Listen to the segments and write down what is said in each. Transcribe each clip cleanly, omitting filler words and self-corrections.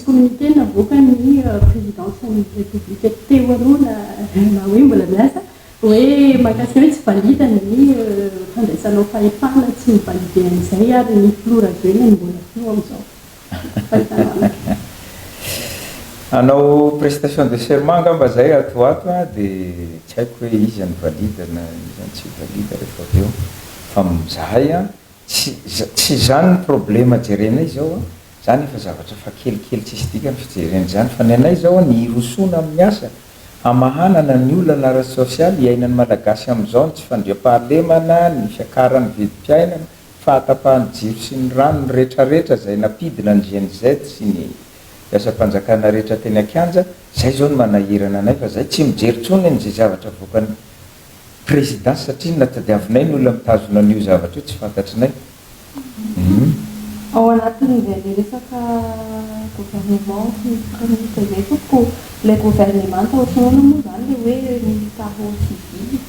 communiqué navoaka ny présidence république teo aloha na hoe mbola miasa hoe mahakasika hoe tsy validana ny fandraisanao fahefana tsy mivalide an'izay ary ny filoravelona mbola fio amin'izao fahitanana. Anao prestation de serment ngamba zay atoato dia tsy haiko hoe izy ny validana izany tsy valida rehefa avy eo fa mizahay tsy zany ny problema jerenay zao zany efa zavatra fa kelikely tsisy dikany fijereny zany fa ny anay zao ny irosona amin'ny asa amahanana ny olona ara sosialy iainany malagasy amin'izao ny tsy fandriam-pahalemana ny fiakarany vidim-piainana fahatapahany jiro sy ny rano ny rehetrarehetra zay napidina ny GNZ sy ny asa-panjakana rehetra teny Akanja zay zao ny manahirana anay fa zay tsy mijery tsony n'izay zavatra voakan'ny présidence satria natadiavinay ny olona mitazona an'io zavatra io tsy fantatrinay. Ao anatin'izay resaka gouvernement sy chronique zay fotoko le gouvernement taotranoana moa zany le hoe militaro civil.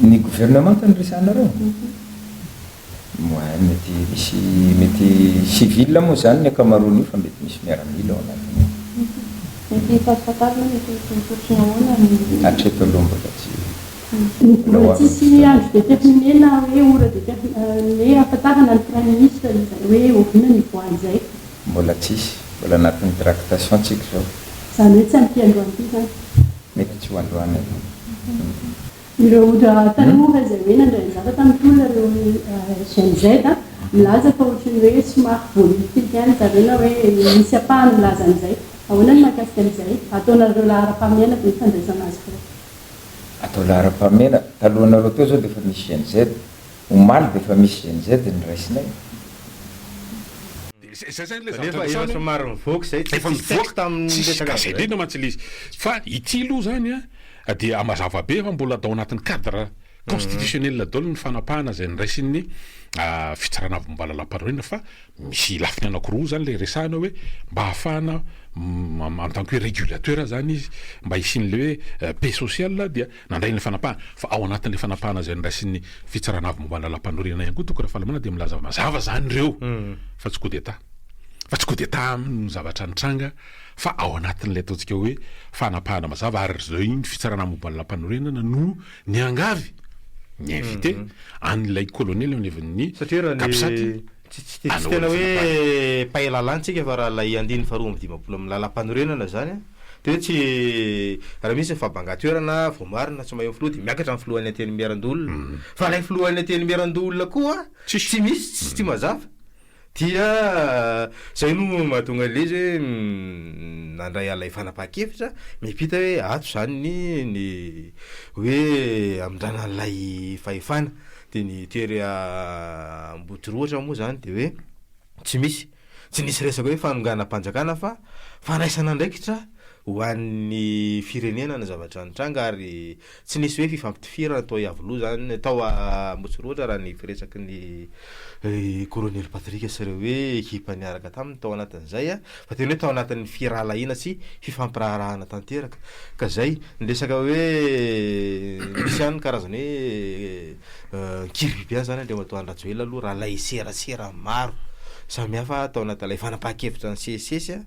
Ny gouvernement ny resanareo mety civil moa zany ny akamaroany io fa mety misy miaramila ao anatiny. Mety fasifatarina mety totrinahoana hatreto aloha mbola tsy mbola tsisy andro déterminé na hoe ora déterminé ahafantarana ny prime ministre izay hoe ovina ny voan'izay mbola tsisy mbola anatin'ny tractation tsika zao zany hoe tsy ampy androany ty zany mety tsy ho androany ireo tanora zay hoe nandray zaka tamin'ny olona reo GNZ milaza fa ohatrany hoe somary politique any zareo na hoe misy apahany milaza an'izay ahoana ny mahakasika an'izay ataonareo lahara-pahamena dia nifandraisana azy koa atao lahara-pahamena talohanareo teo zao dia efa misy GNZ omaly dia efa misy GNZ ny raisinay efa mantsy lizy fa ity aloha zany dia amazava be fa mbola atao anatin'ny cadre constitutionnel daholo ny fanapahana zay ny raisin'ny fitsarana avy-mbalalam-panorena fa misy lafiny anankiroa zany le resahana hoe mba hahafahana en tant que régulateur zany izy mba hisin'le hoe paix sociale dia nandray ny fanapahana fa ao anatin'le fanapahana zay ny raisin'ny fitsarana avy-mbalalam-panorena ihany koa toko raha fahalamana dia milaza mazava zany reo fa tsy coup d'état fa tsy coup d'état ny zavatra nitranga fa ao anatin'ilay ataontsika hoe fanapahana mazava ary zao iny fitsarana mombalam-panorenana no ny angavy ny invité an'ilay colonel ny satria tsy tena hoe paelalantsika fa raha lay andiny faharoa amby dimampolo amin'ny lalam-panorenana zany dia hoe tsy raha misy fabanga-toerana voamarina tsy mahay filoha dia miakatra amin'ny filohan'ny ateny miarandolona fa lay filohan'ny ateny miarandolona koa tsy misy tsy mazava dia zay no mahatonga le izy hoe nandray alay fanapaha-kevitra mipita hoe ato zany ny hoe amindrana an'ilay fahefana dia ny tery ambotoroatra moa zany dia hoe tsy nisy resaka hoe fanonganam-panjakana fa fanaisana ndraikitra ho an'ny firenena na zavatra nitranga ary tsy nisy hoe fifampitifirana atao iavoloha zany atao ambotoroatra raha ny firesaky ny colonel Patrick sy ireo hoe ekipa niaraka taminy tao anatin'izay fa tena hoe tao anatin'ny firahalahiana sy fifampirarahana tanteraka ka zay niresaka hoe misy ihany karazany hoe kiribiby any zany andreo atao andrajoela aloha raha lay serasera maro samy hafa atao anatin'ilay fanapaha-kevitra ny sesisesy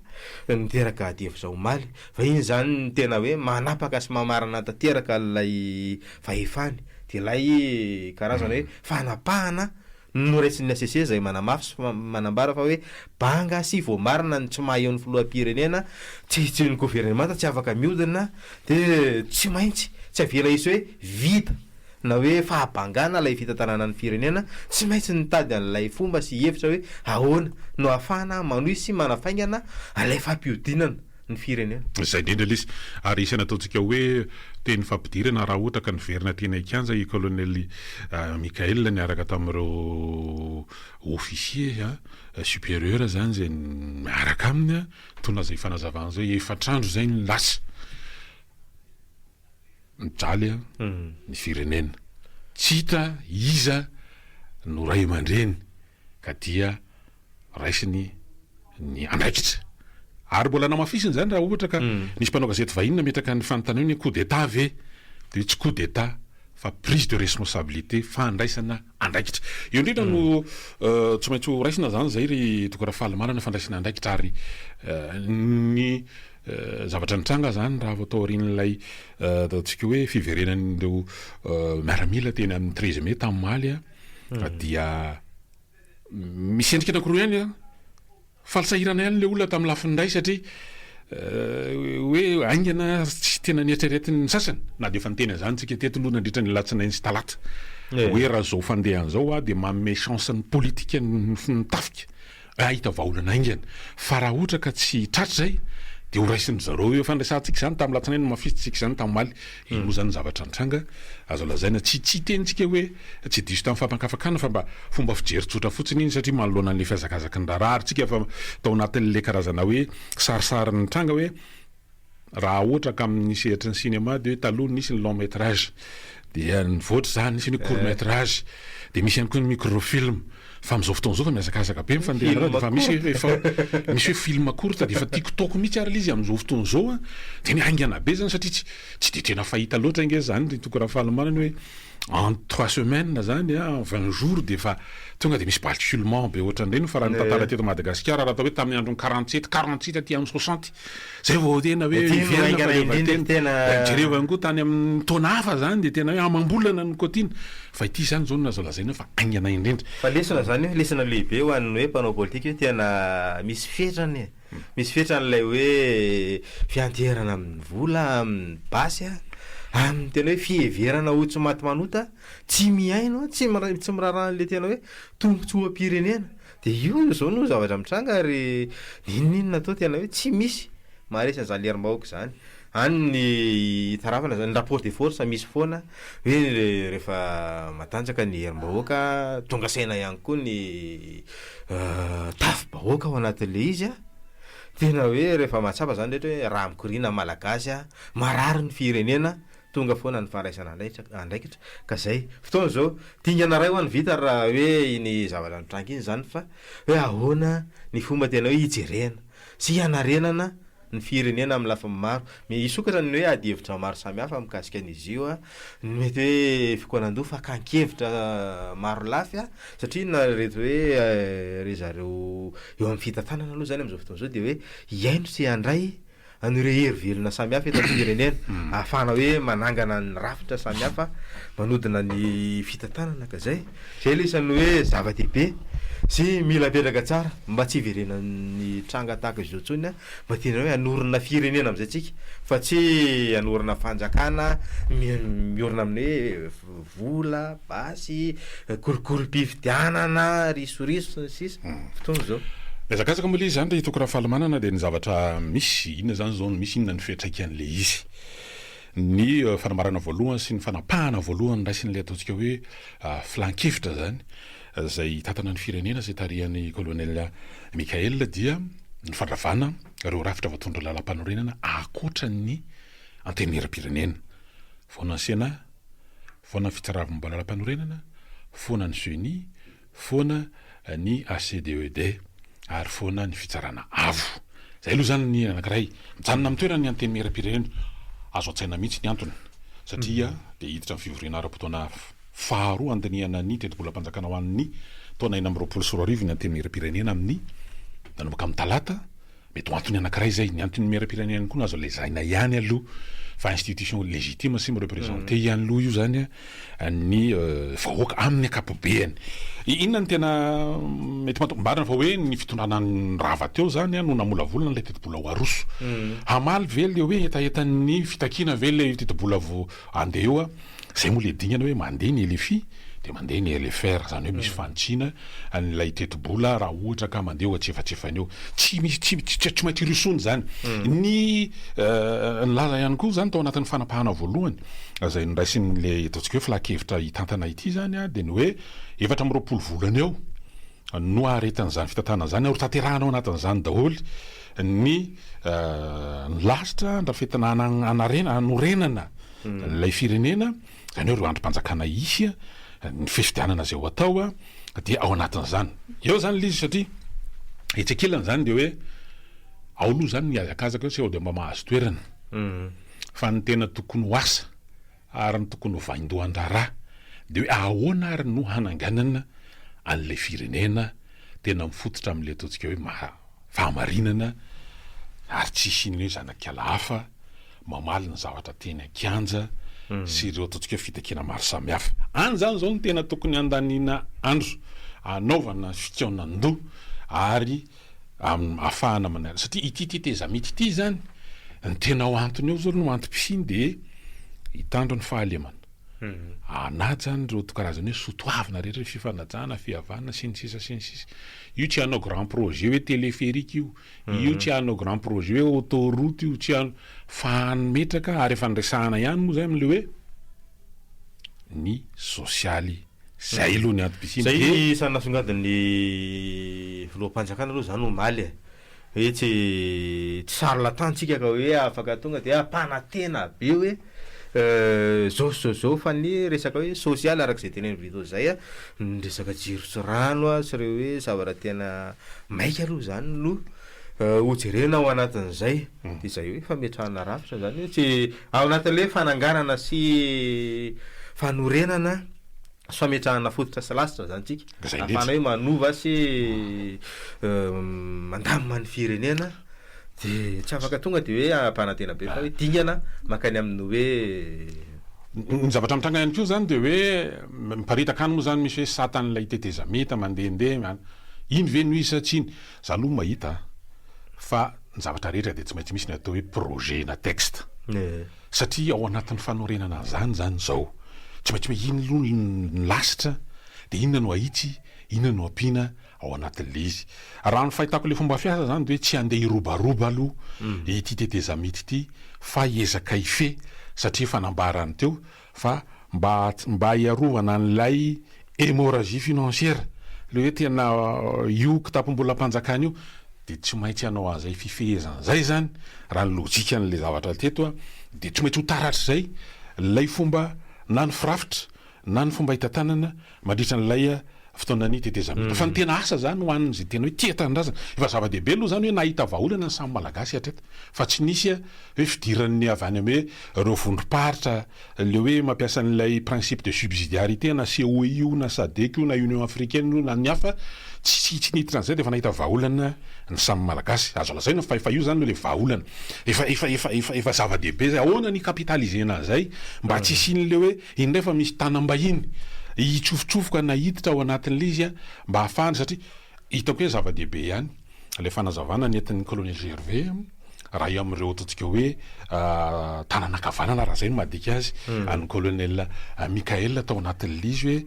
niteraka adevy zao maly fa iny zany ny tena hoe manapaka sy mamarana tanteraka lay fahefany dia lay karazana hoe fanapahana noraisiny ACC zay manamafy sy manambara fa hoe banga sy voamarina ny tsy mahay ny filoham-pirenena tsy ny gouvernement tsy afaka miodina dia tsy maintsy tsy avela isy hoe vita na hoe fahabangana lay fitantanana ny firenena tsy maintsy nitady an'ilay fomba sy hevitra hoe ahoana no ahafahana manohy sy manafaingana alay fampiodinana ny firenena zay indrindra lisy ary isany ataontsika hoe teny fampidirana raha ohatra ka niverina teny Akanja i colonel Mikael niaraka tamin'ireo officier supérieur zany zay miaraka aminy tona zay fanazavana zay efatrandro zay ny lasa mijaly ny firenena tsy hita iza no ray aman-dreny ka dia raisiny ny andraikitra ary mbola namafisiny zany raha ohatra ka nisy mpanao gazety vahiny nametraka ny fanontaniana hoe coup d'état ve dia tsy coup d'état fa prise de responsabilité fandraisana andraikitra io indrindra no tsy maintsy ho raisina zany zay ry tokora fahalamanana fandraisana andraikitra ary ny zavatra nitranga zany raha vo atao arin'ilay ataontsika hoe fiverenan'ireo miaramila teny amin'ny 13 mai tamin'ny maly dia misy endrika anankiroa ihany falsahirana ihany le olona tamin'ny lafiny ndray satria hoe aingana tsy tena nietreretiny ny sasany na de efa niteny zany tsika teto aloha nandritra ny latsinainy sy talata hoe raha zao fandehan'izao de manome chance ny politika nitafika ahita vaolana aingana fa raha ohatra ka tsy tratra zay de ho raisiny zareo eo fandraisantsika zany tamin'ny latsinainy mafisitsika zany tamin'ny maly ino zany zavatra nitranga azo lazaina tsy tenitsika hoe tsy diso tamin'ny fampankafakana fa mba fomba fijery tsotra fotsiny iny satria manoloana n'le fiazakazaky ny raharaha tsika fa tao anatin'le karazana hoe sarisary nitranga hoe raha ohatra ka amin'ny sehatra ny cinéma de hoe taloha nisy ny long métrage dia nivoatra zany nisy ny court métrage de misy ihany koa ny microfilm fa am'izao fotoan'izao fa miazakazaka be mifandehana fa misy hoe film courte de efa tiktok mihitsy ary izy am'izao fotoan'izao de ny aingana be zany satria tsy de tena fahita loatra inge zany toko raha fahalamanany hoe en 3 semaines zany en 20 jours de fa tonga de misy basculement be ohatran'ireny fa raha nitantara teto Madagasikara raha atao hoe tamin'ny androny 47 aty amin'ny 60 zay vao tena hoe jereo koa tany amin'ny taona hafa zany de tena hoe amam-bolana ny kotina fa ity zany zao nazo lazaina fa aingana indrindra fa lesona zany hoe lesona lehibe ho an'ny hoe mpanao politika hoe tena misy fetrany hoe fianterana amin'ny vola amin'ny basy amin'ny tena hoe fieverana ho tsy maty manota tsy miaino tsy miraran'le tena hoe tombontsoam-pirenena de io zao no zavatra mitranga ary ininona atao tena hoe tsy misy maharesy an'izany lerim-bahoaka zany any ny tarafana zany rapport de force misy foana hoe rehefa matanjaka ny herim-bahoaka tonga saina ihany koa ny tafy-bahoaka ao anatin'le izy tena hoe rehefa mahatsapa zany rehetra hoe raha mikorina malagasy marary ny firenena tonga foana ny fandraisana andraikitra ka zay fotoana zao dingana ray ho any vita raha hoe ny zavatra nitranga iny zany fa hoe ahoana ny fomba tena hoe hijerena sy hianarenana ny firenena amin'ny lafiny maro misokatra ny hoe ady hevitra maro samihafa mikasika an'izy io mety hoe fikoanando fa kankevitra maro lafy satria na reto hoe re zareo eo amin'ny fitantanana aloha zany am'izao fotoana zao de hoe iaino sy andray an'ireo hery-velona samihafa eto firenena ahafahana hoe manangana ny rafitra samihafa manodina ny fitantanana ka zay le isan'ny hoe zava-dehibe sy mila petraka tsara mba tsy hiverenan'ny tranga tahaka izao tsony mba tena hoe anorina firenena am'izay tsika fa tsy anorina fanjakana miorina amin'ny hoe vola basy korokoro-pividianana risoriso sisa fotoana zao zakazaka moa le izy zany re hitoko raha fahalamanana de ny zavatra misy inona zany zao misy inona ny fiatraikan'le izy ny fanamarana voalohany sy ny fanapahana voalohany raisin'le ataontsika hoe flankevitra zany zay tatana ny firenena zay tarihan'ny colonel Mikael dia ny fandravana reo rafitra vatondra lalam-panorenana akoatra ny antenera-pirenena foana ny sena foana ny fitsaravim-ba lalam-panorenana foana ny CENI foana ny ACDED ary foana ny fitsarana avo zay aloha zany ny anankiray mijanona amin'ny toerana ny antenera-pirenena azo an-tsaina mihitsy ny antony satria de hiditra amin'ny fivorena ara-potoana faharoa andaniana ny tetibolam-panjakana ho an'ny taona 420 ny antenera-pirenena amin'ny nanomboka amin'ny talata mety ho antony anankiray zay ny antony mera-pirenena koa nazo lezaina ihany aloha fa institution légitime sy mireprésente ihany loha io zany ny vahoaka amin'ny akapobeany inona ny tena mety matombarina fa hoe ny fitondrana ny rava teo zany no namolavolana le tetibola ho aroso hamaly ve le hoe etaetan'ny fitakina ve le tetibola vo andeha eo zay moa le dignana hoe mandeha ny elefi de mandeha ny LFR zany hoe misy fanitsina an'ilay tetibola raha ohatra ka mandeha atsefatsefany eo tsy maintsy irosony zany ny laza ihany koa zany tao anatin'ny fanapahana voalohany zay niraisin'le ataontsika hoe flakevitra hitantana ity zany de ny hoe 4 volana eo no aretan'izany fitantanana zany ro tanterahana ao anatin'izany daholy ny lasitra ndrafetana anorenana lay firenena zany hoe ro androm-panjakana isy ny fifidianana zay ho atao de ao anatin'izany eo zany lizy satria etsekelany zany de hoe ao aloha zany ny azakazaka sy ao de mba mahazo toerana fa ny tena tokony ho asa ary ny tokony ho vaindohan-draharaha de hoe ahoana ary no hananganana an'lay firenena tena mifototra amin'le ataontsika hoe fahamarinana ary tsisy iny hoe zanak'ala hafa mamaly ny zavatra teny akanja sy ireo ataontsika hoe fitakena maro samihafa any zany zao ny tena tokony andaniana andro anaovana fikaonan-doha ary ahafahana manara satria ity titezamity ity zany ny tena ho antony eo zao no antom-pisiny de hitandro ny fahalemana anaty zany reo tokarazany hoe sotoavina rehetra fifanajana fihavanana sy ny sisa io tsy hanao grand projet hoe téléphérique io tsy hanao grand projet hoe autoroute io tsy hanao fanometraka ary efa nresahana ihany moa zay am'le hoe ny sosialy zay aloha ny antom-pisiny zay isany nasongadiny filohampanjakana aloha zany omaly hoe tsy sary latantsika ka hoe afaka tonga de ampanatena be hoe zao fa ny resaka hoe sosialy arak'izay teneny vito zay ny resaka jiro sy rano sy reo hoe zavatra tena maika aloha zany no hojerena ao anatin'izay de zay hoe fametrahana rafitra zany hoe tsy ao anatin'le fananganana sy fanorenana fametrahana fototra sy lasitra zany tsika afana hoe manova sy mandamina ny firenena de tsy afaka tonga de hoe ampanantena be fa hoe dingana makany amin'ny hoe ny zavatra mitranga ihany ko zany de hoe miparitaka any moa zany misy hoe satan'ilay tetezamita mandehandeha iny ve no isa tsiny za aloha mahita fa ny zavatra rehetra de tsy maintsy misy ny atao hoe projet na texte satria ao anatin'ny fanorenana zany zao tsy maintsy hoe iny aloha ny lasitra de inona no ahitsy inona no ampiana ao anatin'le izy raha ny fahitako le fomba fiasa zany de hoe tsy andeha hirobaroba aloha ity tetezamity ity fa hiezaka ife satria fanambarany teo fa mba hiarovana an'lay hémorragie financière le hoe tena io kitapom-bolam-panjakana io de tsy maintsy anao an'izay fifehezana zay zany raha ny lojika an'le zavatra teto de tsy maintsy ho taratra zay lay fomba na ny firafitra na ny fomba hitantanana mandritra n'lay fotoana ny tetezamita fa ny tena asa zany ho an'zay tena hoe tia tanindrazana efa zava-dehibe aloha zany hoe nahita vahaolana ny samy malagasy hatreta fa tsy nisy hoe fidiran'ny avy any ame reo vondrom-paritra le hoe mampiasa n'ilay principe de subsidiarité na CEI na SADC na Union africaine na ny hafa tsy niditra an'izay de efa nahita vahaolana ny samy malagasy azo lazaina fa io zany le vahaolana efa zava-dehibe zay ahoana ny capitalisena zay mba tsy isin'le hoe indray fa misy tanam-bahiny hitsofotrofoka na hiditra ao anatin'le izy mba hahafahany satria hitako hoe zava-dehibe ihany le fanazavana nentin'ny colonel Gervais raha io am'ireo ataontsika hoe tananakavanana raha zay no madika azy any colonel Michael tao anatin'le izy hoe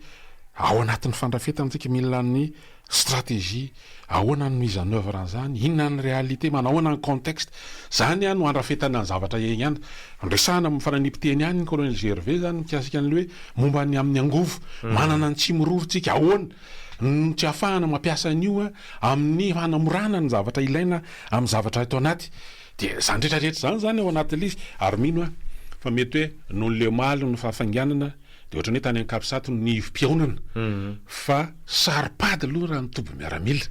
ao anatin'ny fandrafetana tsika mila ny stratégie ahoana ny mise en œuvre an'izany inona ny réalité manahoana ny contexte zany no andrafetana ny zavatra ihany ndresahana fananipiteny ihany ny colonel Gervais zany mikasika an'le hoe momba ny amin'ny angovo manana ny tsy mirorotsika ahoana tsy ahafahana mampiasa an'io amin'ny hanamorana ny zavatra ilaina amin'ny zavatra atao anaty de zany rehetrarehetra zany ao anatin'le izy ary mino fa mety hoe noho le maly no fahafanganana de ohatrany hoe tany ankapisato ny ivim-piaonana fa saripady aloha raha nitoby miaramila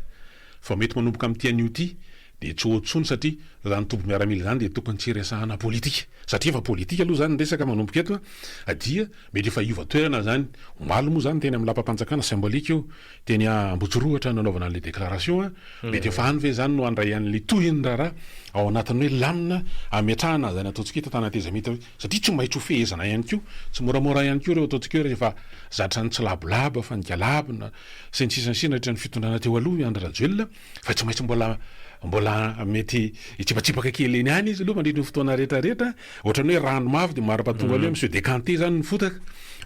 fa mety manomboka amin'ity an'io ity de tsy ohatsony satria raha nitoby miaramila zany de tokony tsy resahana politika satria efa politika aloha zany resaka manomboka eto adia mety efa iova toerana zany omaly moa zany teny amin'ny lapa-panjakana symbolique io teny Ambojorohatra nanaovana an'le déclaration mety efa any ve zany no andray an'le tohiny raharaha ao anatin'ny hoe lamina ametrahana zany ataontsika hoe tanatezamita satria tsy maintsy ho fehezana ihany ko tsy moramora ihany ko reo ataontsika hoe rehefa zatra ny tsy labolabo fa ny galabona sy ny sisanysina rehetra ny fitondrana teo aloha André Rajoelina fa tsy maintsy mbola mety itsipachipaka kely eny any izy aloha mandritra ny fotoana rehetrarehetra ohatrany hoe rano mavy de mahampatonga aloha monsieur décanté zany ny fotaka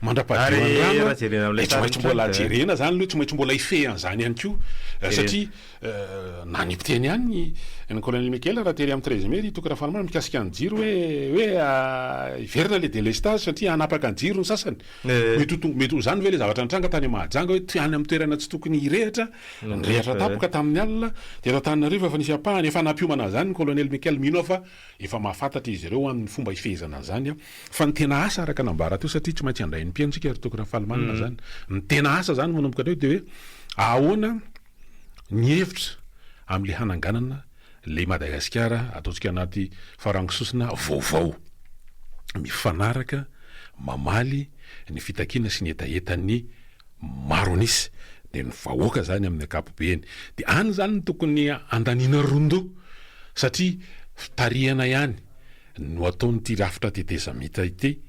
mandrapadio tsy maintsy mbola jerena zany loha tsy maintsy mbola ifehan'zany ihany ko satria nanipiteny ihany ny colonel Michael raha tery amin'ny 13 mai tokana fanamana mikasika ny jiro hoe iverina le délestage satria hanapaka ny jiro ny sasany mety zany ve le zavatra nitranga tany Mahajanga hoe ty any amin'ny toerana tsy tokony hirehatra nyrehatra tapoka tamin'ny alina de eto Antananarivo efa nisy apahany efa nampiomana zany ny colonel Michael mino fa efa mahafantatra izy ireo amin'ny fomba ifehezana zany fa ny tena asa araka nambara teo satria tsy maintsy andray ny mpiantsika ry tokana falimanina zany ny tena asa zany manomboka teo de hoe ahoana ny hevitra amin'le hananganana le Madagasikara ataontsika anaty farangisosina vaovao mifanaraka mamaly ny fitakiana sy ny etaetan'ny maro anisy de ny vahoaka zany amin'ny akapobeany de any zany ny tokony andaniana rondo satria tarihana ihany no ataonyty rafitra tetezamita ity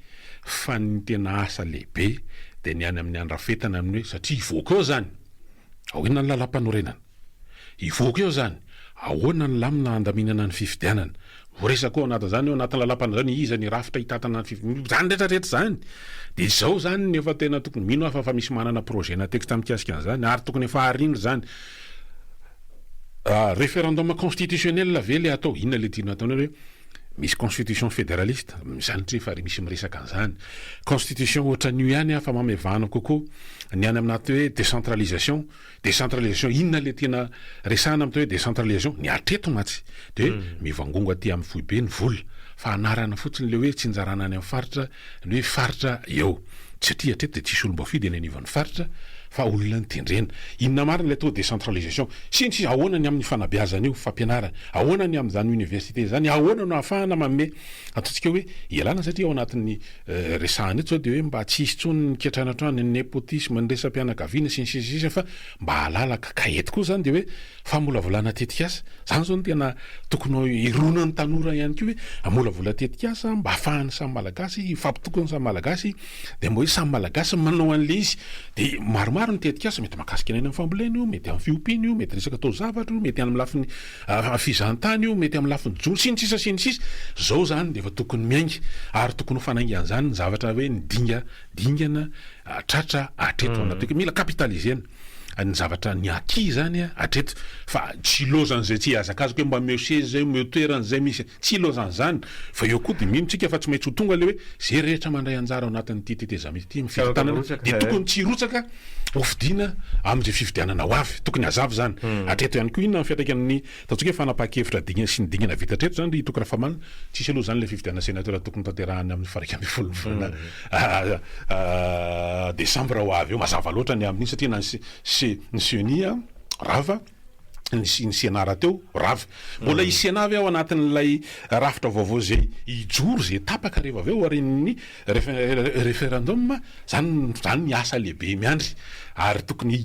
fa ny tena asa lehibe de ny any amin'ny andrafetana amin'ny hoe satria ivoaka eo zany ahoana ny lalam-panorenana ivoaka eo zany ahoana ny lamina andaminana ny fifidianana resaka ao anatin'izany eo anatin'ny lalam-pana zany iza ny rafitra hitatana ny fifidianana zany rehetrarehetra zany de izao zany ny efa tena tokony mino afa misy manana projet na texte mikasika an'izany ary tokony efa harindry zany référendum constitutionnel ve le atao inona le tiana ataonao hoe misy constitution fédéraliste zany fa misy miresaka an'izany constitution ohatran'io ihany afa mamevana kokoa ny any aminaty hoe décentralisation inona le tena resana amty hoe décentralisation ny atreto matsy de mivangongo aty amin'ny foibe ny vola fa anarana fotsiny le hoe tsinjarana any amin'ny faritra ny hoe faritra eo satria atreto de tsisy olom-bafidy eny anivan'ny faritra fa olona ny tendrena inona marina le atao décentralisation sintsy ahoana ny amin'ny fanabeazana io fampianarana ahoana ny amin'izany université zany ahoana no ahafahana manome ataontsika hoe ialana satria ao anatin'ny resahana eto zao de hoe mba tsisy tsony ny ketrana trano ny népotisme ny resam-pianakaviana sy ny sisisa fa mba halalaka kaety koa zany de hoe famolavolana tetikasa zany zao no tena tokony irona ny tanora ihany ko hoe amolavola tetikasa mba ahafahany samy malagasy fampitokony samy malagasy de mba hoe samy malagasy manao an'le izy de maromaro ny tetikasa mety makasika eny amin'ny fambolena io mety amin'ny fiompiana io mety resaka tao zavatra io mety amin'ny lafiny fizantany io mety amin'ny lafiny joro sy ny sisa zao zany de efa tokony miainga ary tokony ho fanaingy an'izany ny zavatra hoe ny dingana tratra atreto anaty mila capitalisena ny zavatra ny aki zany atreto fa tsy lozan'zay tsy azakazako hoe mba meoseze zay meotoeran'zay misy tsy lozan'zany fa eo koa de minotsika fa tsy maintsy ho tonga le hoe zay rehetra mandray anjara ao anatin'ity tetezamity ty mifitanana de tokony tsy rotsaka hofidiana am'zay fifidianana ho avy tokony azavy zany atreto ihany koa inona fiatraika amin'ny ataontsika hoe fanapa-kevitra dingana sy ny dingana vita atreto zany ry tokony rafa mana tsisy aloha zany le fifidianana sénateur tokony tanterahany amin'ny faraika amby folo volana décembre ho avy eo mazava loatra ny amin'iny satria na ny senia rava ny senara teo rava mbola isenavy ao anatin'lay rafitra vaovao zay ijoro zay tapaka reva avy eo arin'ny référendum zany ny asa lehibe miandry ary tokony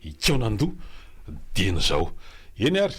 ikonan-do dieny zao eny ary